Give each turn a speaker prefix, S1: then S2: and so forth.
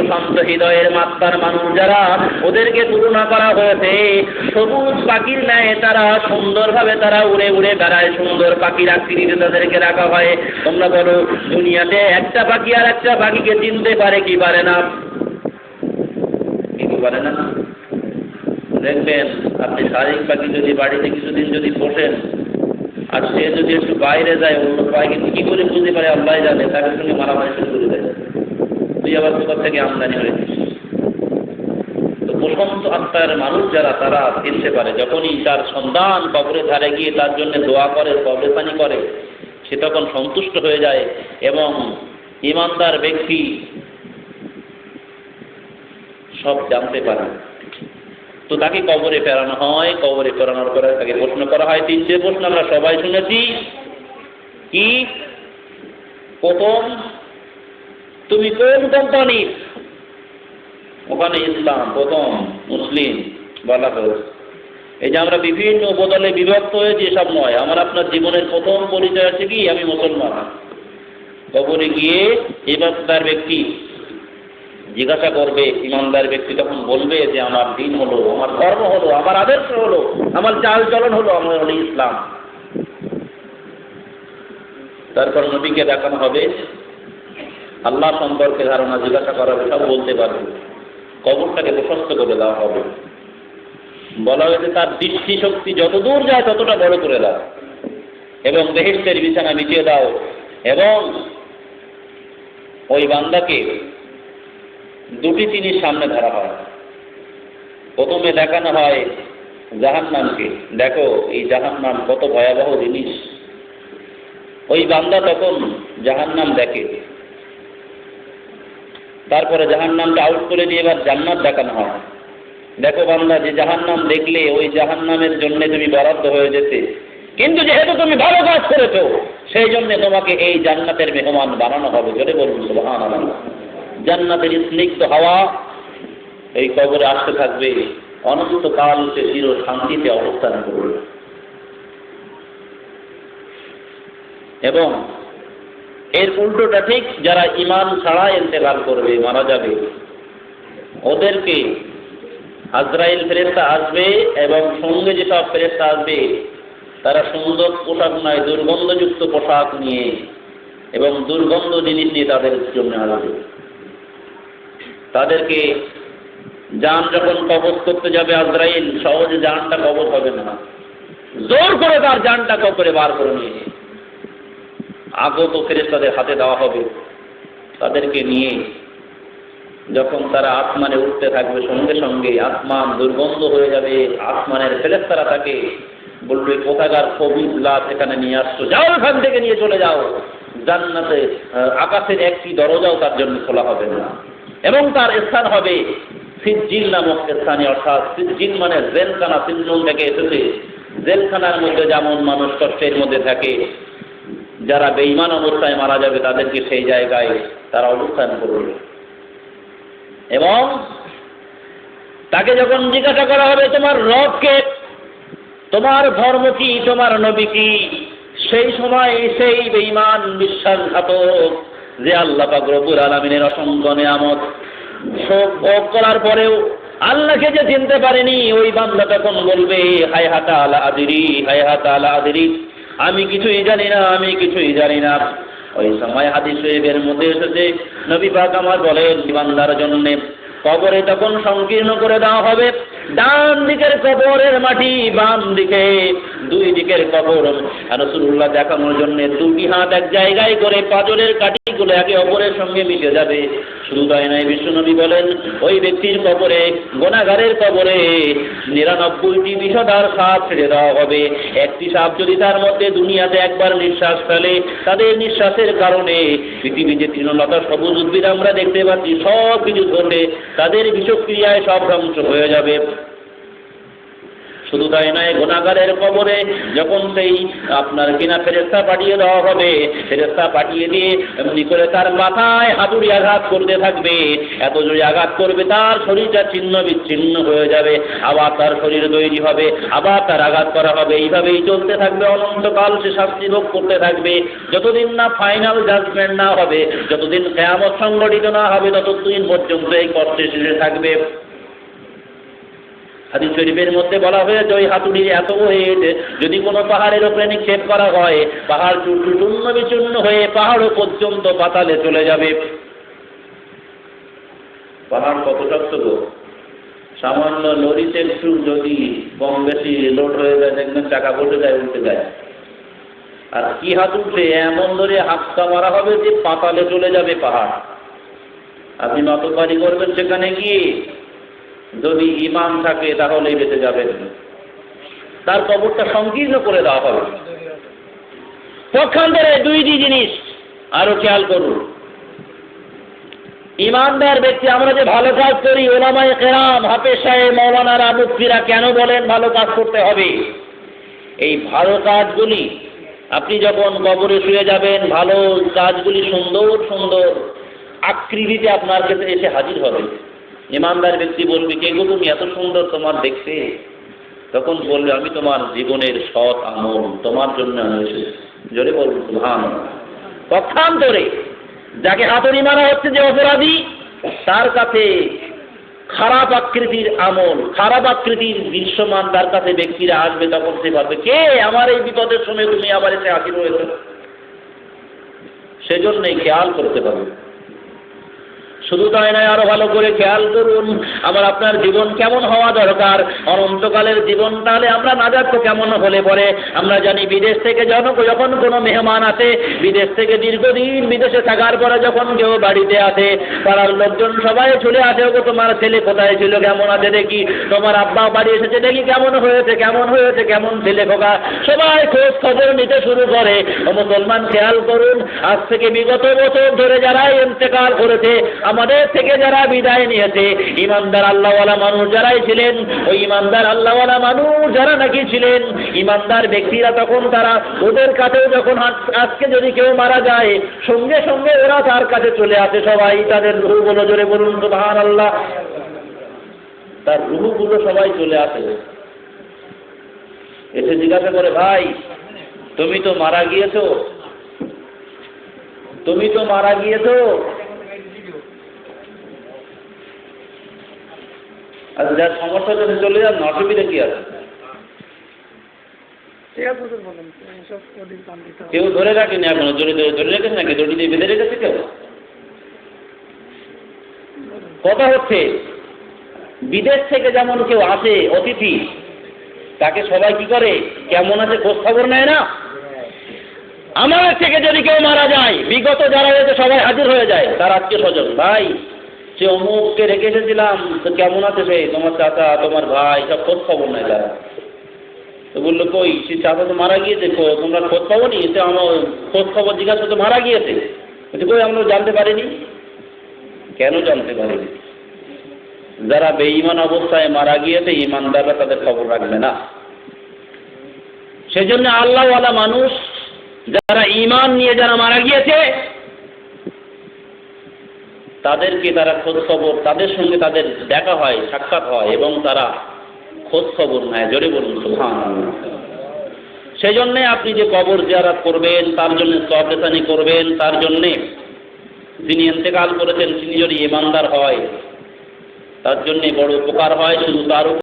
S1: প্রশান্ত হৃদয়ের মাত্রার মানুষ যারা, ওদেরকে তুলনা করা হয়েছে সবুজ পাখির ন্যায়। তারা সুন্দরভাবে তারা উড়ে উড়ে বেড়ায়, সুন্দর পাখির আকৃতিতে তাদেরকে রাখা হয়। তোমরা বলো, দুনিয়াতে একটা পাখি আর একটা পাখিকে চিনতে পারে কি পারে না? কি পারে না? দেখবেন আপনি শারীরিক পাখি যদি বাড়িতে কিছুদিন যদি পোষেন, আর সে যদি একটু বাইরে যায়, অন্য পাখি কি করে বুঝতে পারে আল্লাহ জানে, তাকে সঙ্গে মারামারি শুরু করে দেয়, তুই আবার কোথা থেকে আমদানি হয়েছিস। তো প্রশান্ত আত্মার মানুষ যারা, তারা চিনতে পারে। যখনই তার সন্তান কবরের ধারে গিয়ে তার জন্য দোয়া করে, কবরস্থানি করে, সে তখন সন্তুষ্ট হয়ে যায়। এবং ইমানদার ব্যক্তি সব জানতে পারে। তো তাকে কবরে ফেরানো হয়। কবরে ফেরানোর পরে তাকে প্রশ্ন করা হয় তিনটে প্রশ্ন, আমরা সবাই শুনেছি। কি? প্রথম, তুমি কোন কোম্পানির? ওখানে ইসলাম প্রথম, মুসলিম বলা হয়েছে। এই যে আমরা বিভিন্ন উপদলে বিভক্ত হয়েছি, এসব নয়। আমার আপনার জীবনের প্রথম পরিচয় আছে কি? আমি মুসলমান। কবরে গিয়ে ইমানদার ব্যক্তি জিজ্ঞাসা করবে, ইমানদার ব্যক্তি তখন বলবে যে আমার দিন হলো, আমার ধর্ম হলো, আমার আদর্শ হলো, আমার চাল চলন হলো, আমার হলো ইসলাম। তারপর নবীকে দেখানো হবে, আল্লাহ সম্পর্কে ধারণা জিজ্ঞাসা করা হবে, সব বলতে পারবে। কবরটাকে প্রশস্ত করে দেওয়া হবে। বলা হয়েছে তার দৃষ্টি শক্তি যত দূর যায় ততটা বড় করে দাও, এবং বেহেশতের বিছানা বিছিয়ে দাও। এবং ওই বান্দাকে দুটি জিনিস সামনে ধরা হয়। প্রথমে দেখানো হয় জাহান্নামকে, দেখো এই জাহান্নাম কত ভয়াবহ জিনিস। ওই বান্দা তখন জাহান্নাম দেখে। তারপরে জাহান্নামটা আউট করে দিয়ে এবার জান্নাত দেখানো হয়। দেখো বান্দা, যে জাহান্নাম দেখলে ওই জাহান্নামের জন্য তুমি বরাদ্দ হয়ে যেতে, কিন্তু যেহেতু তুমি ভালো কাজ করেছো, সেই জন্য তোমাকে এই জান্নাতের মেহমান বানানো হবে। জোরে বলুন সুবহানাল্লাহ। জান্নাতের স্নিগ্ধ হাওয়া এই কবরে আসতে থাকবে, অনন্তকাল সে চির শান্তিতে অবস্থান করবে। এবং এর উল্টোটা ঠিক, যারা ঈমান ছাড়া ইন্তেকাল করবে, মারা যাবে, ওদেরকে আজরাইল ফেরেশতা আসবে এবং সঙ্গে যেসব ফেরেশতা আসবে তারা সুন্দর পোশাক নয়, দুর্গন্ধযুক্ত পোশাক নিয়ে এবং দুর্গন্ধ জিনিস নিয়ে তাদের জন্য আসবে। তাদেরকে জান যখন কবজ করতে যাবে আজরাইল, সহজে জানটা কবজ হবে না, জোর করে তার জানটা কবরে বার করে নিয়ে আগত ফেরেশতাদের হাতে দেওয়া হবে। তাদেরকে নিয়ে যখন তারা আসমানে উঠতে থাকবে, সঙ্গে সঙ্গে আসমান দুর্গন্ধ হয়ে যাবে। আসমানের ফেরেশতারা তাকে বলবে, কোথাকার কবির লাশ এখানে নিয়ে আসছো, যাও এখান থেকে নিয়ে চলে যাও। জান্নাতে আকাশের একটি দরজাও তার জন্য খোলা হবে না, এবং তার স্থান হবে সিজ্জিন নামক স্থানে। অর্থাৎ সিজ্জিন মানে জেলখানা, সিজ্জুন থেকে এসেছে। জেলখানার মধ্যে যেমন মানুষ কষ্টের মধ্যে থাকে, যারা বেঈমান অবস্থায় মারা যাবে তাদেরকে সেই জায়গায় তারা অবস্থান করবে। এবং তাকে যখন জিজ্ঞাসা করা হবে, তোমার রবকে, তোমার ধর্ম কি, তোমার নবী কি, সেই সময় সেই বেঈমান বিশ্বাসঘাতক যে আল্লাহ পাক রব্বুল আলামিনের অসংখ্য নিয়ামত ভোগ করার পরেও আল্লাহকে যে চিনতে পারেনি, ওই বান্দা তখন বলবে, হায়হাতা আলা আদিরি, হায়হাতা আলা আদিরি, আমি কিছুই জানি না, আমি কিছুই জানি না। ওই সময় হাদিস শরীফের মধ্যে এসেছে, নবী পাক আমার বলেন, বান্দার জন্য কবরে তখন সংকীর্ণ করে দেওয়া হবে। ডান দিকের কবরের মাটি, বাম দিকে দুই দিকের কবর। রাসূলুল্লাহ দেখানোর জন্য দুটি হাত এক জায়গায় করে পাঁজরের কাঠিগুলো একে অপরের সঙ্গে মিশে যাবে। শুধু তাই নয়, বিশ্বনবী বলেন, ওই ব্যক্তির কবরে, গুনাহগারের কবরে 99টি বিষধর সাপ ছেড়ে দেওয়া হবে। একটি সাপ যদি তার মধ্যে দুনিয়াতে একবার নিঃশ্বাস ফেলে, তাদের নিঃশ্বাসের কারণে পৃথিবীর যে তৃণলতা সবুজ উদ্ভিদ আমরা দেখতে পাচ্ছি, সব কিছু ধরবে, তাদের বিষক্রিয়ায় সব ধ্বংস হয়ে যাবে। শুধু তাই নয়, গুনাহগারের কবরে যখন সেই আপনার কিনা ফেরেশতা পাঠিয়ে দেওয়া হবে, ফেরেশতা পাঠিয়ে দিয়ে এমনি করে তার মাথায় হাতুড়ি আঘাত করতে থাকবে, এত জোরে আঘাত করবে তার শরীরটা ছিন্ন বিচ্ছিন্ন হয়ে যাবে, আবার তার শরীর তৈরি হবে, আবার তার আঘাত করা হবে, এইভাবেই চলতে থাকবে অনন্তকাল। সে শাস্তি ভোগ করতে থাকবে যতদিন না ফাইনাল জাজমেন্ট না হবে, যতদিন কিয়ামত সংঘটিত না হবে, ততদিন পর্যন্ত এই কষ্টে শেষে থাকবে। হাদিস শরীফের মধ্যে বলা হয়েছে ওই হাতুড়ির এত ওয়েট যদি কোনো পাহাড়ের উপরে নিক্ষেপ করা হয়, পাহাড় চূর্ণ বিচূর্ণ হয়ে পাহাড়ও পর্যন্ত পাতালে চলে যাবে। পাহাড় কত শক্ত গো, সামান্য লরিতে একটু যদি কম বেশি লোড হয়ে যায় দেখবেন চাকা বসে যায়, উঠে যায়। আর কি হাতুড়ে এমন ধরে হাতটা মারা হবে যে পাতালে চলে যাবে পাহাড়। আপনি নতবাড়ি করবেন সেখানে গিয়ে, যদি ঈমান থাকে তাহলেই বেঁচে যাবেন, তার কবরটা সংকীর্ণ করে দেওয়া হবে। পক্ষান্তরে দুইটি জিনিস আরো খেয়াল করুন। ঈমানদার ব্যক্তি, আমরা যে ভালো কাজ করি, ওলামায়ে কেরাম, হাফেজ সাহেব, মাওলানারা, মুফতিরা কেন বলেন ভালো কাজ করতে হবে? এই ভালো কাজগুলি আপনি যখন কবরে শুয়ে যাবেন, ভালো কাজগুলি সুন্দর সুন্দর আকৃতিতে আপনার কাছে এসে হাজির হবে। ঈমানদার ব্যক্তি বলবে, কে গো তুমি, এত সুন্দর তোমার দেখতে? তখন বলবে, আমি তোমার জীবনের সৎ আমল তোমার জন্য এসেছি। জোরে বলুন সুবহানাল্লাহ। পক্ষান্তরে যাকে হাতুড়ি মারা হচ্ছে, যে অপরাধী, তার কাছে খারাপ আকৃতির আমল, খারাপ আকৃতির দৃশ্যমান তার কাছে ব্যক্তিরা আসবে, তখন সে ভাববে, কে আমার এই বিপদের সময় তুমি আবার এসে হাজির হয়েছ? সেজন্যই খেয়াল করতে পারবে। শুধু তাই নয়, আরো ভালো করে খেয়াল করুন আমার আপনার জীবন কেমন হওয়া দরকার। অনন্তকালের জীবন তাহলে আমরা না যাচ্ছ কেমন হলে পরে? আমরা জানি বিদেশ থেকে যখন কোনো মেহমান আসে, বিদেশ থেকে দীর্ঘদিন বিদেশে থাকার পরে যখন কেউ বাড়িতে আসে, পাড়ার লোকজন সবাই চলে আসে, ওগো তোমার ছেলে কোথায় ছিল, কেমন আছে দেখি, তোমার আব্বা বাড়ি এসেছে দেখি, কেমন হয়েছে, কেমন হয়েছে, কেমন ছেলে খোকা, সবাই খোঁজ খবর নিতে শুরু করে। ও মুসলমান, খেয়াল করুন, আজ থেকে বিগত বছর ধরে যারা ইন্তেকাল করেছে, আমাদের থেকে যারা বিদায় নিয়েছে, ইমানদার আল্লাহওয়ালা মানুষ যারাই ছিলেন, ওই ইমানদার আল্লাহওয়ালা মানুষ যারা নাকি ছিলেন, ইমানদার ব্যক্তিরা, তখন তারা ওদের কাছেও যখন আজকে যদি কেউ মারা যায়, সঙ্গে সঙ্গে ওরা তার কাছে চলে আসে, সবাই তাদের রূহগুলো, জোরে বলুন সুবহানাল্লাহ, তার রূহগুলো সবাই চলে আসে, এসে জিজ্ঞাসা করে, ভাই তুমি তো মারা গিয়েছো, তুমি তো মারা গিয়েছো। আর যার সমস্যা যদি চলে যান, অসুবিধা কি আছে? কেউ ধরে রাখেনি এখনো, ধরে রেখেছে নাকি? দড়ি দিয়ে বেঁধে রেখেছে কেউ? কথা হচ্ছে, বিদেশ থেকে যেমন কেউ আসে অতিথি, তাকে সবাই কি করে, কেমন আছে খোঁজ খবর নেয় না? আমাদের থেকে যদি কেউ মারা যায়, বিগত যারা হয়েছে সবাই হাজির হয়ে যায়, তার আত্মীয় স্বজন, ভাই সে অমুককে রেখে এসেছিলাম, তো কেমন আছে সে, তোমার চাচা, তোমার ভাই, সব খোঁজ খবর নেয় তারা। তো বললো, কই সে চাচা তো মারা গিয়েছে, তোমরা খোঁজ খবর নি? সে আমার খোঁজ খবর জিজ্ঞাসা তো মারা গিয়েছে। কই আমরা জানতে পারিনি। কেন জানতে পারিনি? যারা বেঈমান অবস্থায় মারা গিয়েছে, ঈমানদাররা তাদের খবর রাখবে না। সেজন্য আল্লাহওয়ালা মানুষ যারা ঈমান নিয়ে যারা মারা গিয়েছে, তাদেরকে তারা খোঁজ খবর, তাদের সঙ্গে তাদের দেখা হয়, সাক্ষাৎ হয়, এবং তারা খোঁজ খবর নেয়। জোরে বলুন সুবহানাল্লাহ। সেই জন্যে আপনি যে কবর জিয়ারত করবেন, তার জন্য সওয়াব-রেসানি করবেন, তার জন্যে যিনি ইন্তেকাল করেছেন তিনি যদি ঈমানদার হয়, তার জন্যে বড় উপকার হয়। শুধু তার